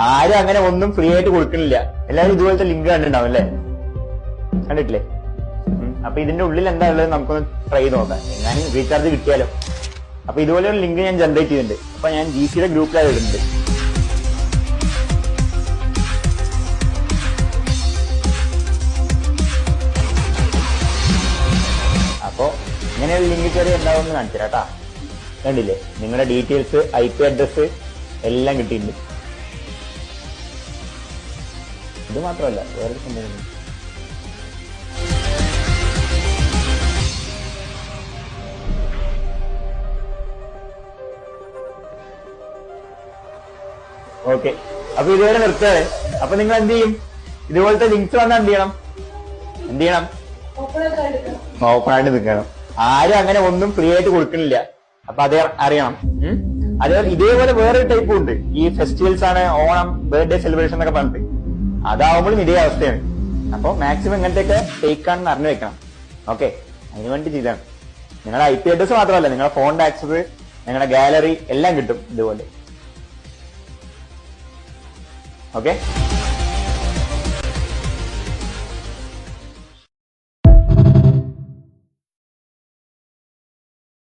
ആരും അങ്ങനെ ഒന്നും ഫ്രീ ആയിട്ട് കൊടുക്കണില്ല. എല്ലാവരും ഇതുപോലത്തെ ലിങ്ക് കണ്ടിട്ടുണ്ടാവും അല്ലേ? കണ്ടിട്ടില്ലേ? അപ്പൊ ഇതിന്റെ ഉള്ളിൽ എന്താ ഉള്ളത് നമുക്കൊന്ന് ട്രൈ ചെയ്ത് നോക്കാം. എങ്ങാനും റീചാർജ് കിട്ടിയാലോ. അപ്പൊ ഇതുപോലെ ഒരു ലിങ്ക് ഞാൻ ജനറേറ്റ് ചെയ്തിട്ടുണ്ട്. അപ്പൊ ഞാൻ GCയുടെ ഗ്രൂപ്പിലായി ഇടുന്നുണ്ട്. അപ്പൊ ഇങ്ങനെയുള്ള ലിങ്ക് കയറി എന്താവുമെന്ന് കാണിച്ചു തരാം കേട്ടാ. കണ്ടില്ലേ? നിങ്ങളുടെ ഡീറ്റെയിൽസ്, IP അഡ്രസ് എല്ലാം കിട്ടിയിട്ടുണ്ട്. ഇത് മാത്രമല്ല, വേറൊരു സംഭവം. ഓക്കെ, അപ്പൊ ഇതുവരെ നിർത്തുകയാണ്. അപ്പൊ നിങ്ങൾ എന്ത് ചെയ്യും? ഇതുപോലത്തെ ലിങ്ക്സ് വന്നാൽ എന്ത് ചെയ്യണം? ഓപ്പൺ ആയിട്ട് നിൽക്കണം. ആരും അങ്ങനെ ഒന്നും ഫ്രീ ആയിട്ട് കൊടുക്കണില്ല. അപ്പൊ അത് അറിയണം. അതേപോലെ ഇതേപോലെ വേറൊരു ടൈപ്പും ഉണ്ട്. ഈ ഫെസ്റ്റിവൽസ് ആണ്, ഓണം, ബർത്ത്ഡേ സെലിബ്രേഷൻ എന്നൊക്കെ പറഞ്ഞിട്ട്. അതാവുമ്പോഴും ഇതേ അവസ്ഥയാണ്. അപ്പൊ മാക്സിമം ഇങ്ങനത്തെയൊക്കെ ഫേക്ക് ആണെന്ന് അറിഞ്ഞു വെക്കണം. ഓക്കെ, അതിന് വേണ്ടി ചെയ്താണ്. നിങ്ങളുടെ IP അഡ്രസ് മാത്രമല്ല, നിങ്ങളുടെ ഫോണിന്റെ ആക്സസ്, നിങ്ങളുടെ ഗാലറി എല്ലാം കിട്ടും ഇതുപോലെ. ഓക്കെ.